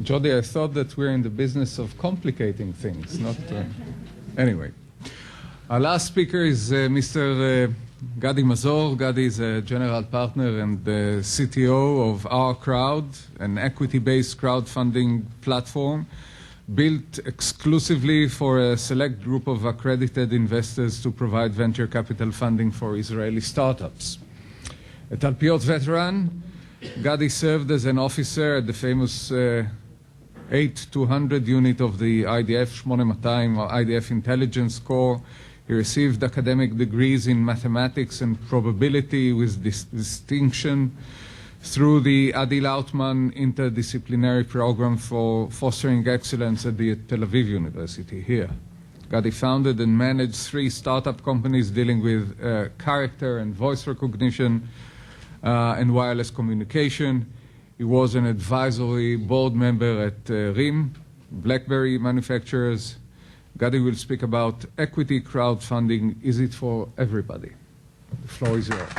Jody, I thought that we're in the business of complicating things, not... Anyway. Our last speaker is Mr. Gady Mazor. Gady is a general partner and the CTO of OurCrowd, an equity-based crowdfunding platform built exclusively for a select group of accredited investors to provide venture capital funding for Israeli startups. A Talpiot veteran, Gady served as an officer at the famous 8-200 unit of the IDF, 8200, or IDF Intelligence Corps. He received academic degrees in mathematics and probability with distinction through the Adi Lautman Interdisciplinary Program for Fostering Excellence at the Tel Aviv University here. Gady founded and managed 3 startup companies dealing with character and voice recognition and wireless communication. He was an advisory board member at RIM, BlackBerry manufacturers. Gady will speak about equity crowdfunding. Is it for everybody? The floor is yours.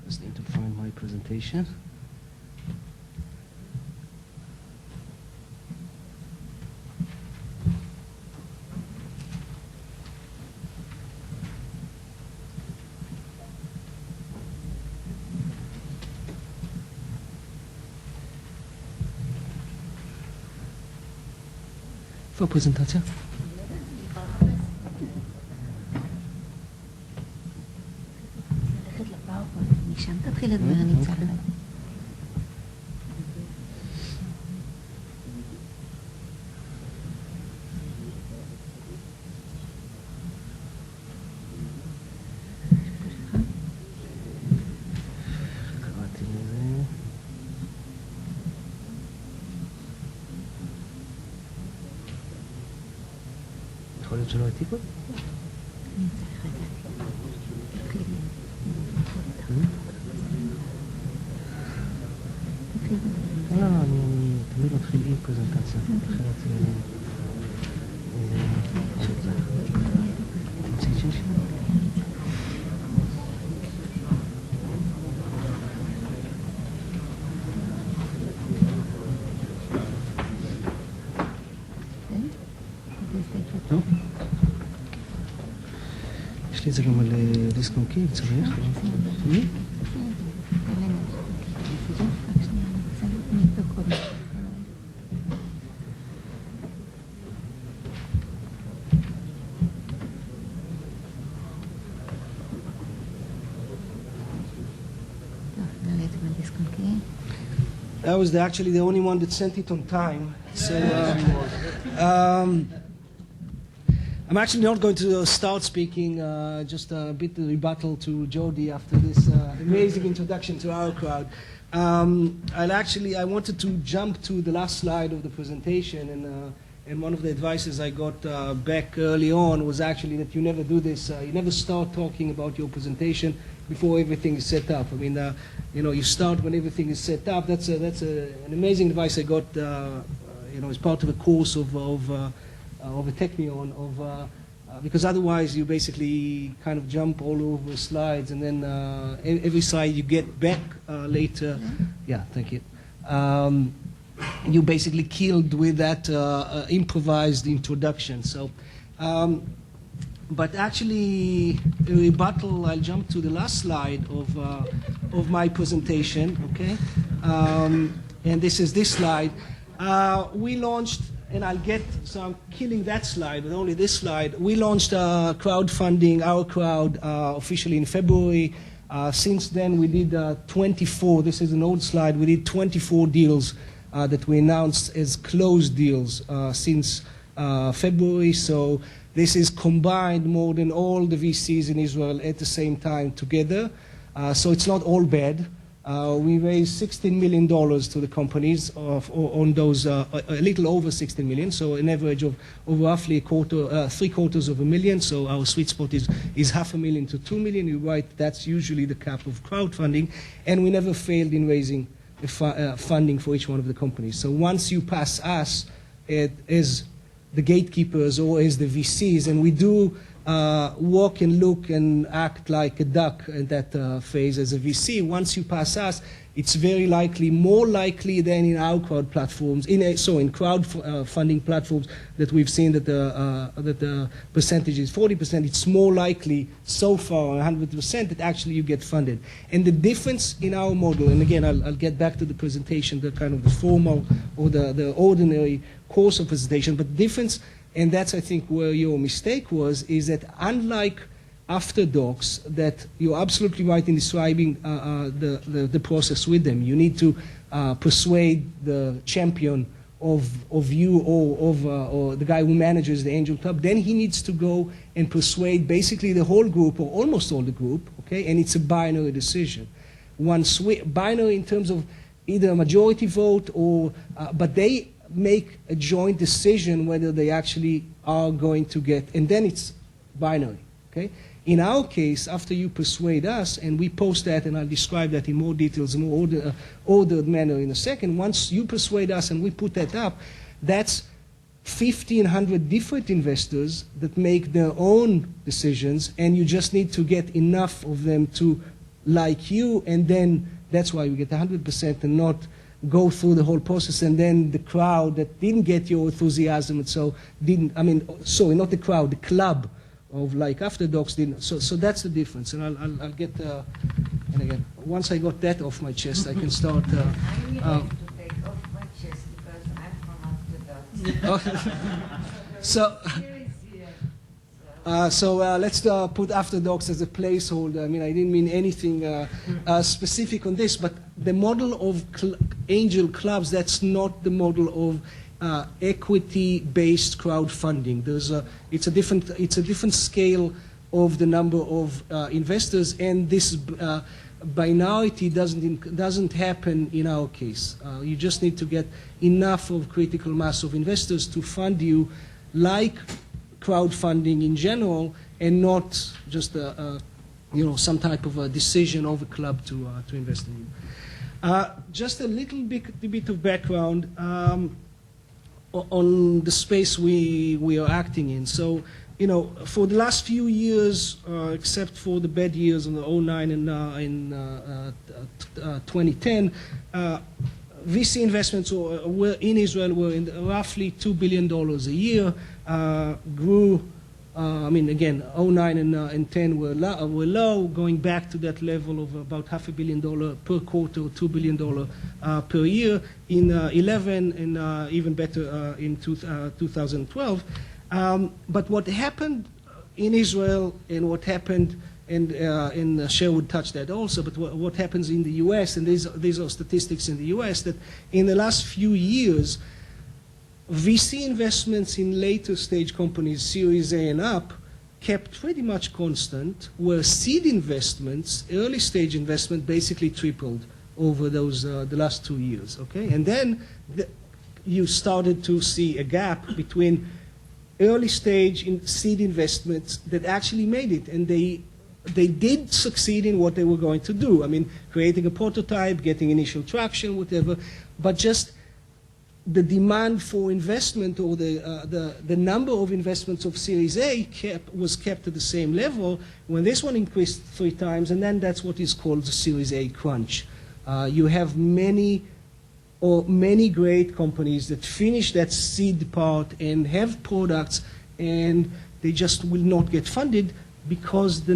Just need to find my presentation. איפה הפרזנטציה? משם תתחיל לדבר, נמצא לך. יכול להיות שלא הייתי פה? לא, אני תמיד מתחיל עם פרזנטציה. יש לי את זה גם על דיסק און-קי, צריך? I was actually the only one that sent it on time. So I'm actually not going to start speaking, just a bit of rebuttal to Jody after this amazing introduction to OurCrowd. I wanted to jump to the last slide of the presentation, and one of the advices I got back early on was actually that you never do this. You never start talking about your presentation before everything is set up. I mean, you start when everything is set up. That's an amazing advice I got, as part of a course of a Technion, because otherwise you basically kind of jump all over slides, and then every slide you get back later. Yeah, thank you. You basically killed with that improvised introduction. So, but actually, a rebuttal, I'll jump to the last slide of my presentation, okay? And this is this slide. We launched, and so I'm killing that slide, but only this slide. We launched crowdfunding, OurCrowd, officially in February. Since then, we did 24, this is an old slide, we did 24 deals that we announced as closed deals since February. So this is combined more than all the VCs in Israel at the same time together. So it's not all bad. We raised $16 million to the companies on those, a little over $16 million, so an average of roughly $750,000. So our sweet spot is $500,000 to $2 million. You're right, that's usually the cap of crowdfunding, and we never failed in raising funding for each one of the companies. So once you pass us as the gatekeepers or as the VCs, and we do walk and look and act like a duck in that phase as a VC. Once you pass us, it's very likely, more likely than in our crowd platforms, in crowdfunding platforms that we've seen that the percentage is 40%. It's more likely so far, 100%, that actually you get funded. And the difference in our model, and again, I'll get back to the presentation, the kind of the formal or the ordinary course of presentation, but difference, and that's I think where your mistake was, is that unlike after docs, that you're absolutely right in describing the process with them. You need to persuade the champion of you or the guy who manages the angel club. Then he needs to go and persuade basically the whole group or almost all the group, okay? And it's a binary decision. Binary in terms of either a majority vote or, but they make a joint decision whether they actually are going to get, and then it's binary, okay? In our case, after you persuade us, and we post that, and I'll describe that in more details, more ordered manner in a second, once you persuade us and we put that up, that's 1,500 different investors that make their own decisions, and you just need to get enough of them to like you, and then that's why we get 100% and not go through the whole process, and then the crowd that didn't get your enthusiasm and so didn't, I mean, sorry, not the crowd, the club of like after docs didn't. So that's the difference, and I'll get, and again, once I got that off my chest, I can start. I really like to take off my chest because I'm from after docs. So let's put after docs as a placeholder. I mean, I didn't mean anything specific on this, but the model of angel clubs, that's not the model of equity-based crowdfunding. It's a different scale of the number of investors, and this binarity doesn't happen in our case. You just need to get enough of critical mass of investors to fund you, like crowdfunding in general, and not just some type of a decision of a club to invest in you. Just a little bit of background on the space we are acting in. So, for the last few years, except for the bad years in the 2009 and in 2010, VC investments were in Israel were in roughly $2 billion a year. Grew, I mean, again, 2009 and 10 were low, going back to that level of about $500 million per quarter, $2 billion per year in 11, and even better in 2012. But what happened in Israel and what happened, and Sherwood touched that also, but what happens in the US, and these are statistics in the US, that in the last few years, VC investments in later stage companies, Series A and up, kept pretty much constant, where seed investments, early stage investment, basically tripled over those the last 2 years, okay? And then you started to see a gap between early stage in seed investments that actually made it, and they did succeed in what they were going to do. I mean, creating a prototype, getting initial traction, whatever, but just the demand for investment, or the number of investments of Series A was kept at the same level, when this one increased 3 times, and then that's what is called the Series A crunch. You have many great companies that finish that seed part and have products, and they just will not get funded because the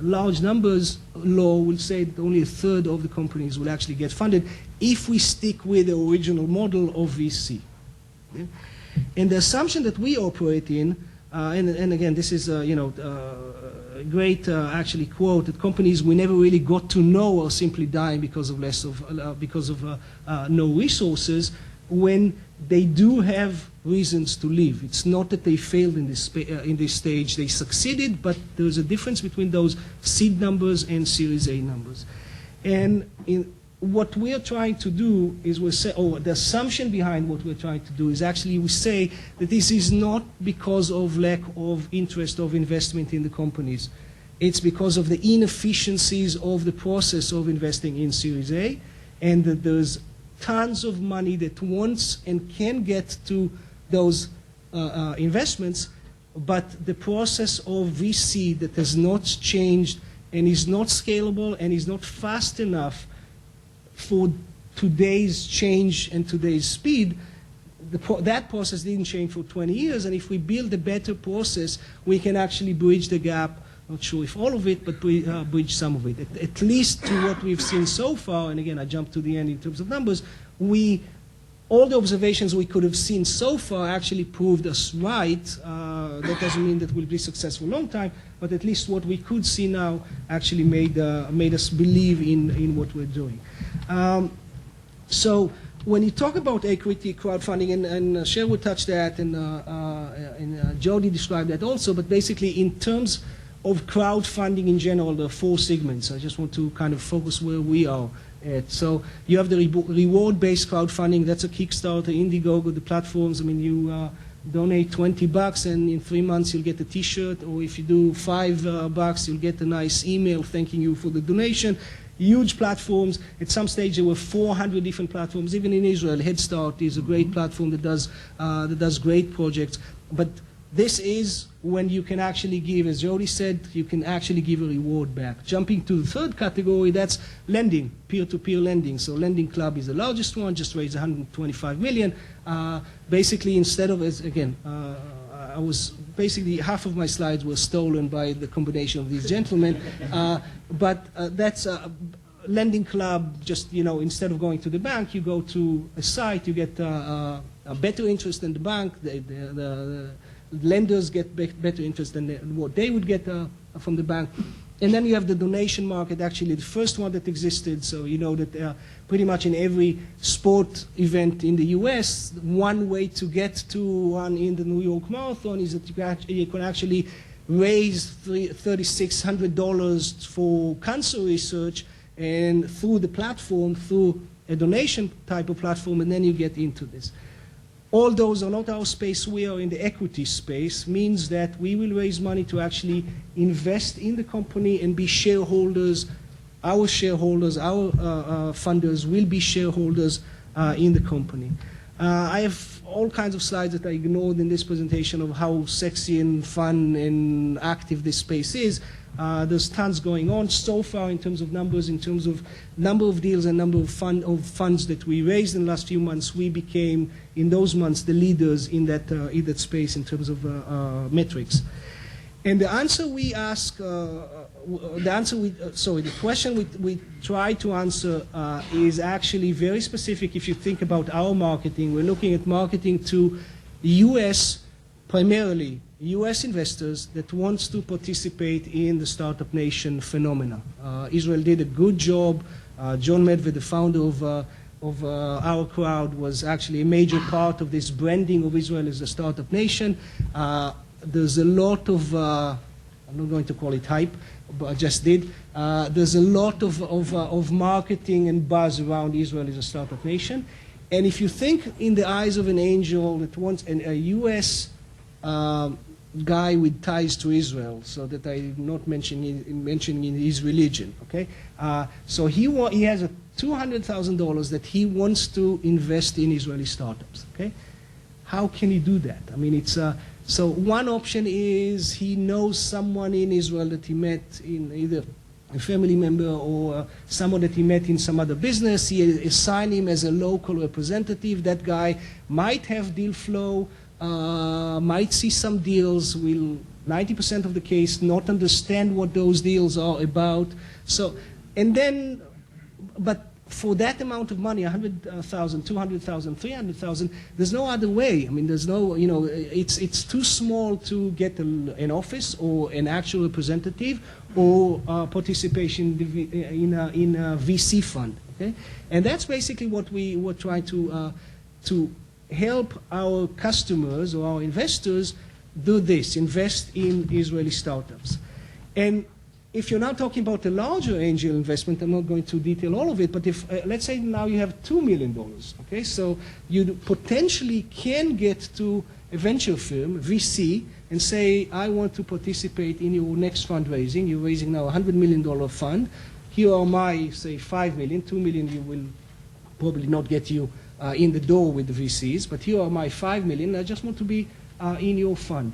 large numbers law will say that only 1/3 of the companies will actually get funded if we stick with the original model of VC. Okay? And the assumption that we operate in, and again, this is a great actually quote, that companies we never really got to know are simply dying because of no resources, when they do have reasons to leave. It's not that they failed in this stage. They succeeded, but there's a difference between those seed numbers and Series A numbers. And what we are trying to do is the assumption behind what we're trying to do is actually we say that this is not because of lack of interest of investment in the companies. It's because of the inefficiencies of the process of investing in Series A, and that there's tons of money that wants and can get to those investments but the process of VC that has not changed and is not scalable and is not fast enough for today's change and today's speed, that process didn't change for 20 years, and if we build a better process, we can actually bridge the gap. Not sure if all of it, but bridge some of it. At least to what we've seen so far, and again, I jumped to the end in terms of numbers, all the observations we could have seen so far actually proved us right. That doesn't mean that we'll be successful a long time, but at least what we could see now actually made us believe in what we're doing. So when you talk about equity crowdfunding, and Sherwood touched that, and Jody described that also, but basically in terms of crowdfunding in general, there are 4 segments. I just want to kind of focus where we are at. So you have the reward-based crowdfunding. That's a Kickstarter, Indiegogo, the platforms. I mean, you donate $20 and in 3 months you'll get a T-shirt, or if you do $5, you'll get a nice email thanking you for the donation. Huge platforms. At some stage there were 400 different platforms. Even in Israel, Head Start is a great platform that does great projects. But this is when you can actually give, as Jody said, you can actually give a reward back. Jumping to the third category, that's lending, peer-to-peer lending. So Lending Club is the largest one, just raised $125 million. Basically, instead of, I was basically half of my slides were stolen by the combination of these gentlemen, but that's Lending Club. Just instead of going to the bank, you go to a site, you get a better interest than the bank. The lenders get better interest than what they would get from the bank. And then you have the donation market, actually the first one that existed. So you know that pretty much in every sport event in the US, one way to get to one in the New York Marathon is that you can actually raise $3,600 for cancer research, and through the platform, through a donation type of platform, and then you get into this. All those are not our space. We are in the equity space, means that we will raise money to actually invest in the company and be shareholders. Our funders will be shareholders in the company. I have all kinds of slides that I ignored in this presentation of how sexy and fun and active this space is. There's tons going on so far in terms of numbers, in terms of number of deals and number of funds that we raised in the last few months. We became, in those months, the leaders in that space in terms of metrics. And the answer we ask, the question we try to answer is actually very specific. If you think about our marketing, we're looking at marketing to US, primarily US investors that wants to participate in the Startup Nation phenomena. Israel did a good job. John Medved, the founder of OurCrowd, was actually a major part of this branding of Israel as a startup nation. There's a lot of, I'm not going to call it hype, but I just did. There's a lot of marketing and buzz around Israel as a startup nation. And if you think in the eyes of an angel that wants a US guy with ties to Israel, so that I'm not mentioning his religion, okay? So he has a $200,000 that he wants to invest in Israeli startups, okay? How can he do that? I mean, it's so one option is he knows someone in Israel that he met in either a family member or someone that he met in some other business. He assigned him as a local representative. That guy might have deal flow, might see some deals, will 90% of the case not understand what those deals are about. So, and then, but for that amount of money, 100,000, 200,000, 300,000, there's no other way. I mean, there's no, it's too small to get an office or an actual representative or participation in a VC fund. Okay, and that's basically what we were trying to help our customers or our investors do this, invest in Israeli startups. And if you're now talking about a larger angel investment, I'm not going to detail all of it, but if, let's say now you have $2 million, okay? So you potentially can get to a venture firm, VC, and say, I want to participate in your next fundraising. You're raising now a $100 million fund. Here are my, say, $5 million. $2 million you will probably not get you in the door with the VCs, but here are my $5 million. I just want to be in your fund.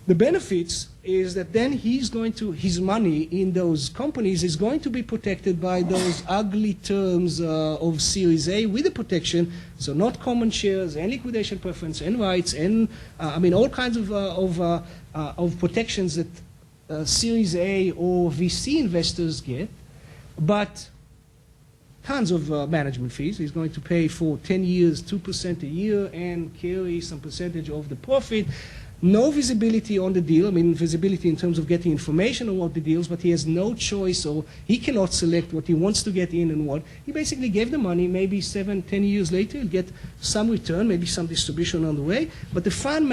The benefits is that then his money in those companies is going to be protected by those ugly terms of Series A with the protection, so not common shares and liquidation preference and rights and all kinds of protections that Series A or VC investors get, but tons of management fees. He's going to pay for 10 years 2% a year and carry some percentage of the profit. No visibility on the deal, visibility in terms of getting information about the deals, but he has no choice, or he cannot select what he wants to get in and what. He basically gave the money, maybe 7, 10 years later, he'll get some return, maybe some distribution on the way, but the fund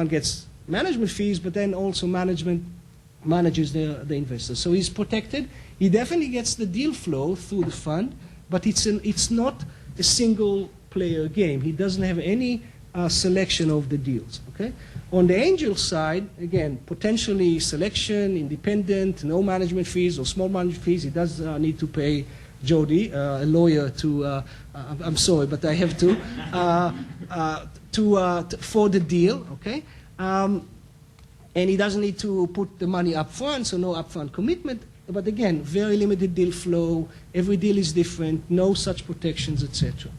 gets management fees, but then also management manages the investors. So he's protected. He definitely gets the deal flow through the fund, but it's not a single player game. He doesn't have any selection of the deals. Okay? On the angel side, again, potentially selection, independent, no management fees or small management fees. He does need to pay Jody, a lawyer, to I'm sorry, but I have to for the deal. Okay, and he doesn't need to put the money up front, so no upfront commitment. But again, very limited deal flow. Every deal is different. No such protections, etc.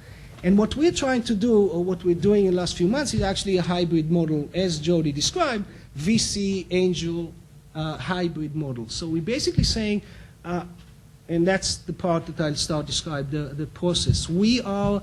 And what we're trying to do, or what we're doing in the last few months, is actually a hybrid model, as Jody described, VC, angel, hybrid model. So we're basically saying, and that's the part that I'll start describe, the process. We are,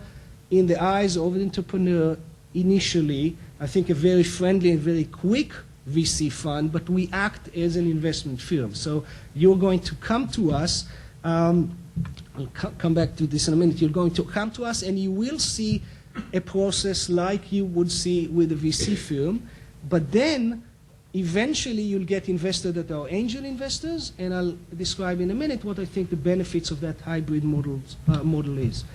in the eyes of an entrepreneur, initially, I think a very friendly and very quick VC fund, but we act as an investment firm. So you're going to come to us, I'll come back to this in a minute. You're going to come to us and you will see a process like you would see with a VC firm, but then eventually you'll get investors that are angel investors, and I'll describe in a minute what I think the benefits of that hybrid model is.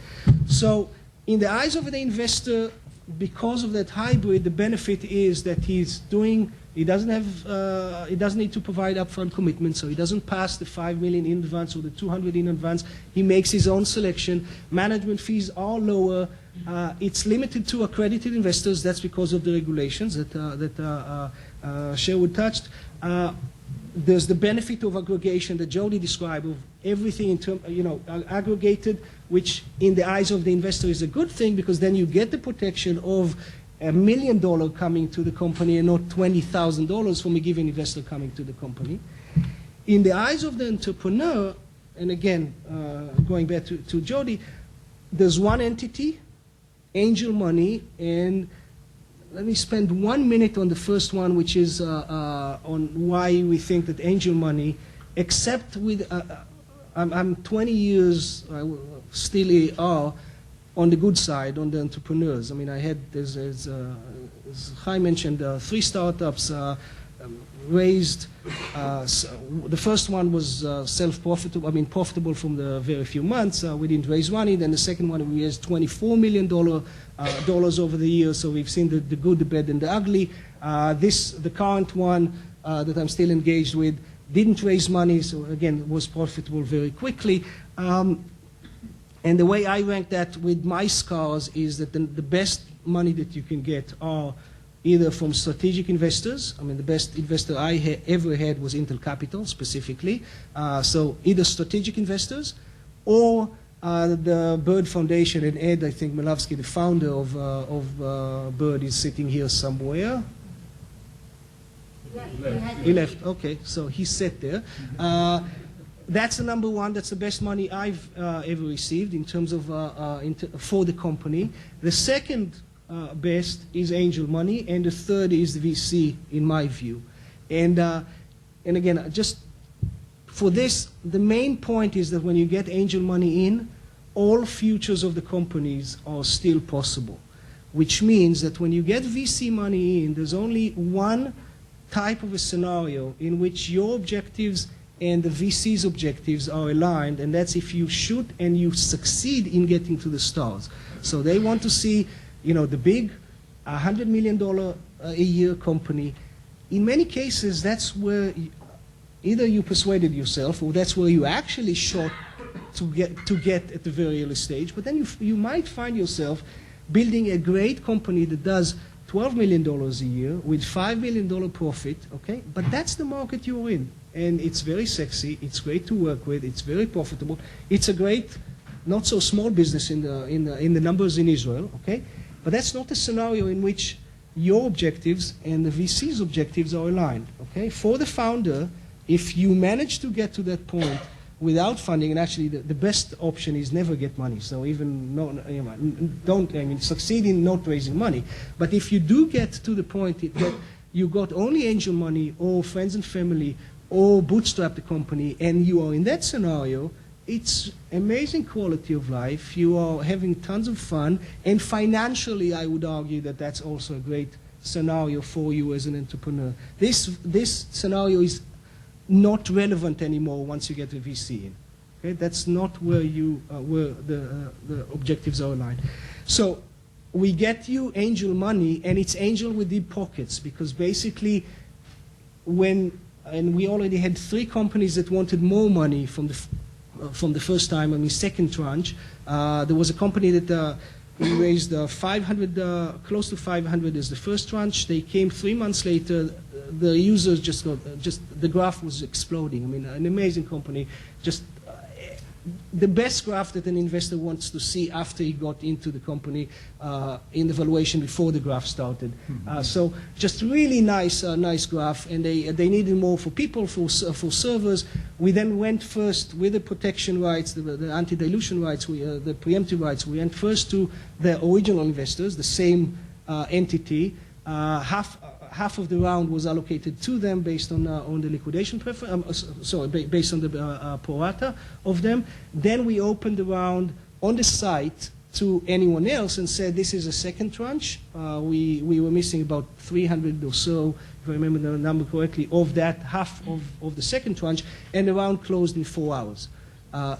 So in the eyes of the investor, because of that hybrid, the benefit is that he doesn't need to provide upfront commitment, so he doesn't pass the $5 million in advance or the $200 in advance. He makes his own selection. Management fees are lower. It's limited to accredited investors. That's because of the regulations that Sherwood touched. There's the benefit of aggregation that Jody described, of everything in terms, aggregated, which in the eyes of the investor is a good thing, because then you get the protection of $1 million coming to the company and not $20,000 from a given investor coming to the company. In the eyes of the entrepreneur, and again, going back to Jody, there's one entity, angel money, and let me spend 1 minute on the first one, which is on why we think that angel money, except with, I'm 20 years, still are, on the good side, on the entrepreneurs. I had, as Chaim mentioned, 3 startups raised. The first one was self-profitable, profitable from the very few months. We didn't raise money. Then the second one, we raised $24 million over the years. So we've seen the good, the bad, and the ugly. The current one that I'm still engaged with didn't raise money, so again, was profitable very quickly. And the way I rank that with my scars is that the best money that you can get are either from strategic investors. The best investor I ever had was Intel Capital, specifically. So either strategic investors or the Bird Foundation, and Ed, I think, Milavsky, the founder of Bird, is sitting here somewhere. He left. Okay, so he sat there. That's the number one. That's the best money I've ever received in terms of for the company. The second best is angel money, and the third is the VC, in my view. And again, just for this, the main point is that when you get angel money in, all futures of the companies are still possible, which means that when you get VC money in, there's only one type of a scenario in which your objectives and the VC's objectives are aligned, and that's if you shoot and you succeed in getting to the stars. So they want to see, the big $100 million a year company. In many cases, that's where either you persuaded yourself, or that's where you actually shot to get at the very early stage. But then you might find yourself building a great company that does $12 million a year with $5 million profit, okay? But that's the market you're in. And it's very sexy, it's great to work with, it's very profitable. It's a great, not so small business in the numbers in Israel, okay? But that's not a scenario in which your objectives and the VC's objectives are aligned, okay? For the founder, if you manage to get to that point without funding, and actually the best option is never get money. So even succeed in not raising money. But if you do get to the point that you got only angel money or friends and family or bootstrap the company and you are in that scenario, it's amazing quality of life. You are having tons of fun, and financially, I would argue that that's also a great scenario for you as an entrepreneur. This scenario is not relevant anymore once you get a VC in. Okay? That's not where the objectives are aligned. So we get you angel money, and it's angel with deep pockets, because basically and we already had 3 companies that wanted more money from the first time, second tranche. There was a company that we raised 500, close to 500 as the first tranche. They came 3 months later. The users the graph was exploding. An amazing company. Just the best graph that an investor wants to see after he got into the company in the valuation before the graph started. So just really nice graph, and they needed more for people, for servers. We then went first with the protection rights, the anti-dilution rights, the preemptive rights. We went first to the original investors, the same entity. Half of the round was allocated to them based on the liquidation preference, based on the pro rata of them. Then we opened the round on the site to anyone else and said, this is a second tranche. We were missing about 300 or so, if I remember the number correctly, of that half of the second tranche, and the round closed in 4 hours.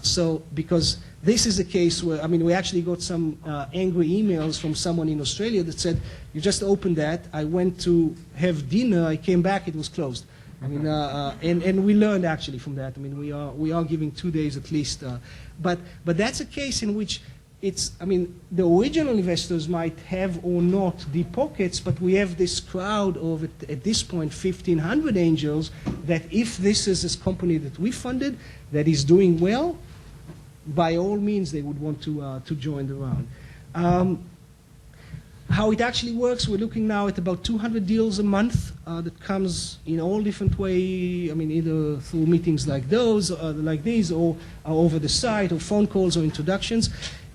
So because this is a case where, we actually got some angry emails from someone in Australia that said, you just opened that, I went to have dinner, I came back, it was closed. And we learned actually from that. We are giving 2 days at least. But that's a case in which it's, the original investors might have or not deep pockets, but we have this crowd of, at this point, 1,500 angels, that if this is this company that we funded, that is doing well, by all means, they would want to join the round. How it actually works, we're looking now at about 200 deals a month that comes in all different ways, either through meetings like those, like these, or over the site, or phone calls or introductions.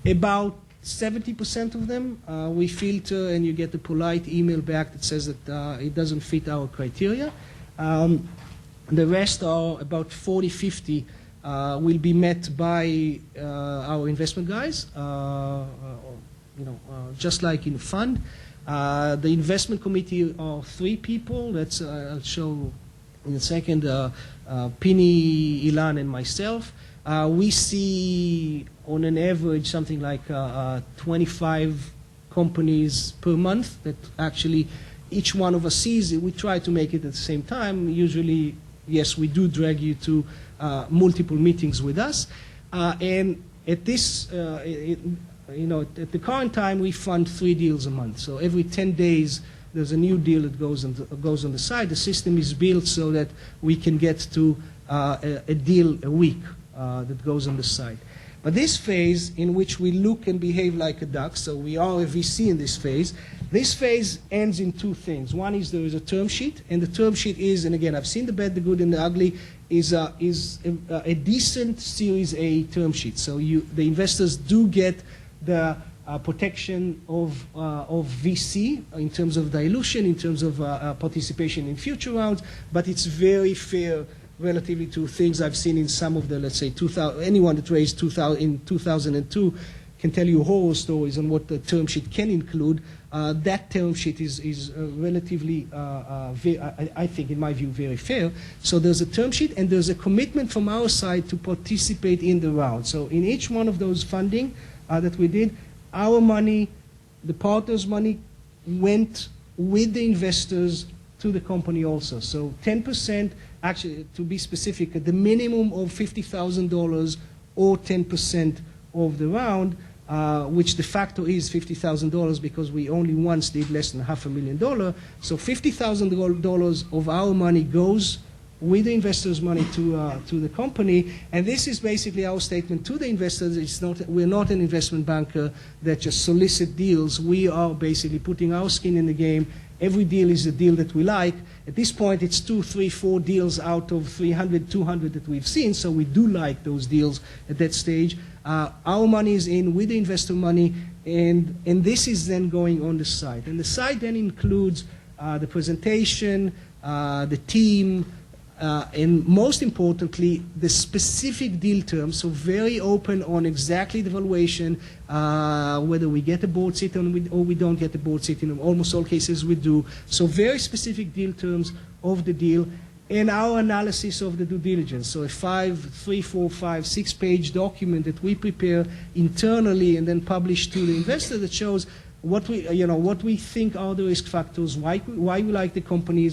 About 70% of them we filter, and you get a polite email back that says that it doesn't fit our criteria. The rest are about 40, 50 will be met by our investment guys, just like in a fund. The investment committee are 3 people. That's I'll show in a second. Pini, Ilan, and myself. We see on an average something like 25 companies per month that actually each one of us sees it. We try to make it at the same time. Usually, yes, we do drag you to multiple meetings with us. And at this, at the current time, we fund 3 deals a month. So every 10 days, there's a new deal that goes on the side. The system is built so that we can get to a deal a week that goes on the side. But this phase in which we look and behave like a duck, so we are a VC in this phase ends in 2 things. One is there is a term sheet, and the term sheet is, and again, I've seen the bad, the good, and the ugly, is a decent Series A term sheet. So the investors do get the protection of VC in terms of dilution, in terms of participation in future rounds, but it's very fair relatively to things I've seen in some of the, let's say, anyone that raised in 2002 can tell you horror stories on what the term sheet can include. That term sheet is relatively, I think, in my view, very fair. So there's a term sheet, and there's a commitment from our side to participate in the round. So in each one of those funding that we did, our money, the partners' money, went with the investors to the company also. So 10%, actually, to be specific, at the minimum of $50,000 or 10% of the round which de facto is $50,000 because we only once did less than $500,000. So $50,000 of our money goes with the investors' money to the company, and this is basically our statement to the investors. We're not an investment banker that just solicit deals. We are basically putting our skin in the game. Every deal is a deal that we like. At this point, it's 2, 3, 4 deals out of 300, 200 that we've seen, so we do like those deals at that stage. Our money is in with the investor money, and this is then going on the site. And the site then includes the presentation, the team, and most importantly, the specific deal terms, so very open on exactly the valuation, whether we get a board seat or we don't get a board seat. In almost all cases we do. So very specific deal terms of the deal, and our analysis of the due diligence. So a 3, 4, 5, 6-page document that we prepare internally and then publish to the investor that shows what we think are the risk factors, why we like the company,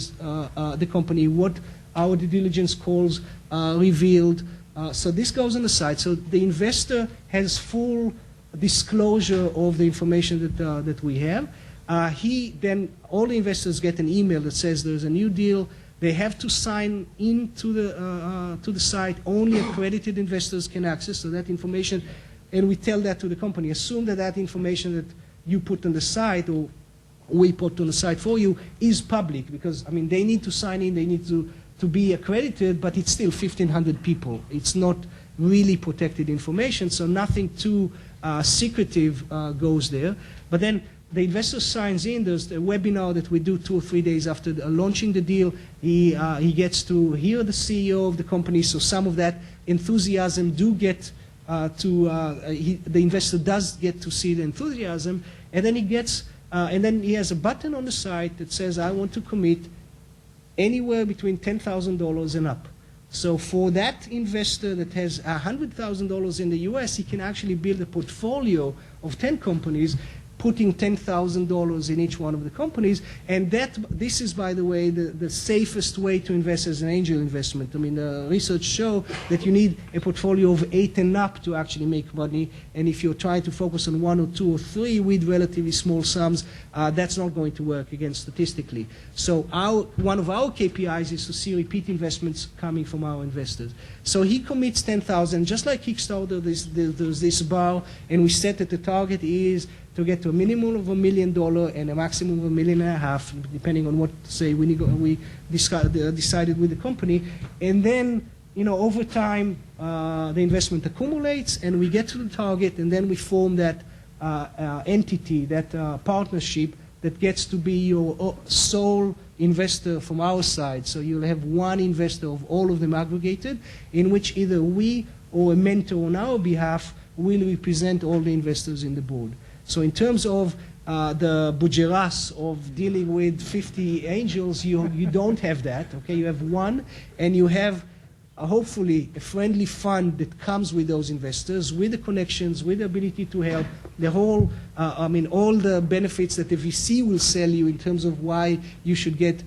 what our due diligence calls revealed. So this goes on the site. So the investor has full disclosure of the information that we have. All the investors get an email that says there's a new deal. They have to sign into to the site. Only accredited investors can access so that information, and we tell that to the company. Assume that information that you put on the site or we put on the site for you is public, because they need to sign in, they need to be accredited, but it's still 1,500 people. It's not really protected information, so nothing too secretive goes there. But then the investor signs in. There's a webinar that we do 2 or 3 days after launching the deal. He gets to hear the CEO of the company, so some of that enthusiasm do get the investor does get to see the enthusiasm, and then he has a button on the site that says, I want to commit anywhere between $10,000 and up. So for that investor that has $100,000 in the US, he can actually build a portfolio of 10 companies, putting $10,000 in each one of the companies. And this is, by the way, the safest way to invest as an angel investment. Research show that you need a portfolio of 8 and up to actually make money. And if you're trying to focus on 1 or 2 or 3 with relatively small sums, that's not going to work, again, statistically. So one of our KPIs is to see repeat investments coming from our investors. So he commits $10,000, just like Kickstarter. There's this bar, and we set that the target is to get to a minimum of $1 million and a maximum of $1.5 million, depending on what, say, we decided with the company. And then, over time, the investment accumulates, and we get to the target, and then we form that entity, that partnership that gets to be your sole investor from our side. So you'll have one investor of all of them aggregated, in which either we or a mentor on our behalf will represent all the investors in the board. So in terms of the bujeras of dealing with 50 angels, you don't have that. Okay, you have one, and you have hopefully a friendly fund that comes with those investors, with the connections, with the ability to help. The whole, all the benefits that the VC will sell you in terms of why you should get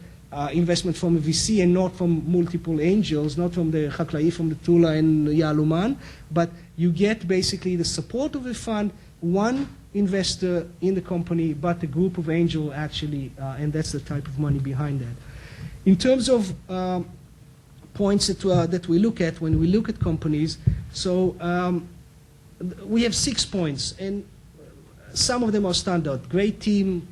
investment from a VC and not from multiple angels, not from the Chaklai, from the Tula and Yaluman, but you get basically the support of the fund, one investor in the company, but a group of angels actually, and that's the type of money behind that. In terms of points that we look at when we look at companies, so we have 6 points, and some of them are standard. Great team,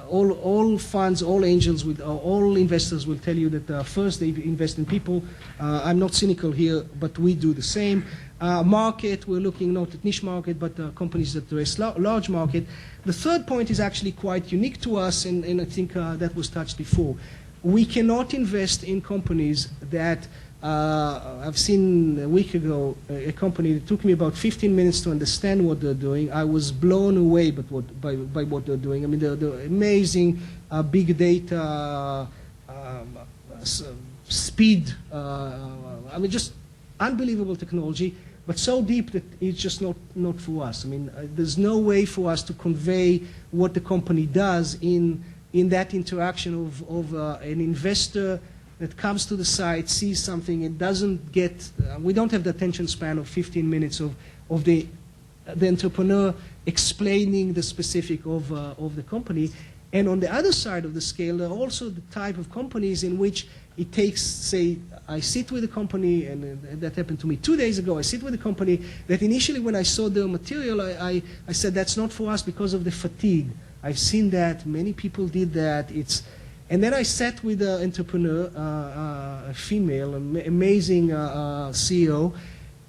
all funds, all angels, all investors will tell you that first they invest in people. I'm not cynical here, but we do the same. Market, we're looking not at niche market, but companies that address large market. The third point is actually quite unique to us, and I think that was touched before. We cannot invest in companies that, I've seen a week ago a company that took me about 15 minutes to understand what they're doing. I was blown away by what they're doing. They're amazing big data, speed, just unbelievable technology, but so deep that it's just not for us. There's no way for us to convey what the company does in that interaction of an investor that comes to the site, sees something, and doesn't get, we don't have the attention span of 15 minutes of the the entrepreneur explaining the specific of the company. And on the other side of the scale, there are also the type of companies in which it takes, say, I sit with a company, and that happened to me 2 days ago. I sit with a company that initially when I saw their material, I said, that's not for us because of the fatigue. I've seen that. Many people did that. And then I sat with an entrepreneur, a female, amazing CEO,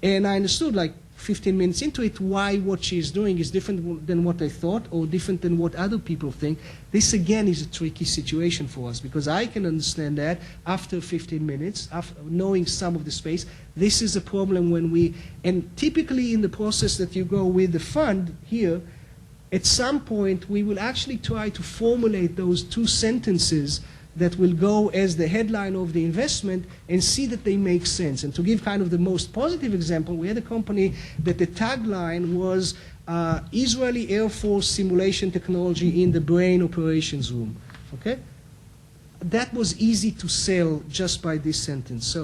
and I understood, like 15 minutes into it, why what she's doing is different than what I thought, or different than what other people think. This, again, is a tricky situation for us, because I can understand that after 15 minutes, after knowing some of the space. This is a problem when and typically in the process that you go with the fund here, at some point we will actually try to formulate those 2 sentences that will go as the headline of the investment and see that they make sense. And to give kind of the most positive example, we had a company that the tagline was Israeli Air Force simulation technology in the brain operations room. Okay? That was easy to sell just by this sentence.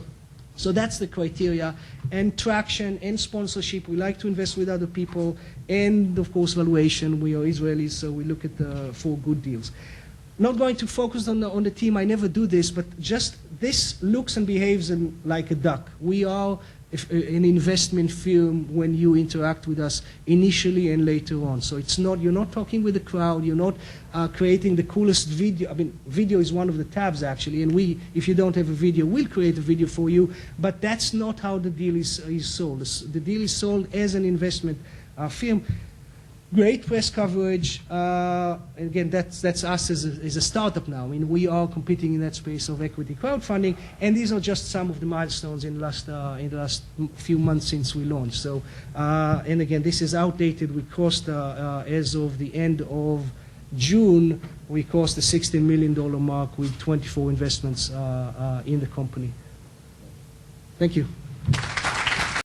So that's the criteria. And traction and sponsorship. We like to invest with other people. And, of course, valuation. We are Israelis, so we look at for good deals. Not going to focus on the team. I never do this, but just this looks and behaves like a duck. We are an investment firm when you interact with us initially and later on. So it's not, you're not talking with the crowd. You're not creating the coolest video. I mean, video is one of the tabs, actually. And we, if you don't have a video, we'll create a video for you. But that's not how the deal is sold. The deal is sold as an investment firm. Great press coverage. Again, that's us as a startup now. I mean, we are competing in that space of equity crowdfunding, and these are just some of the milestones in the last few months since we launched. So, and again, this is outdated. We crossed, as of the end of June, we crossed the $16 million mark with 24 investments in the company. Thank you.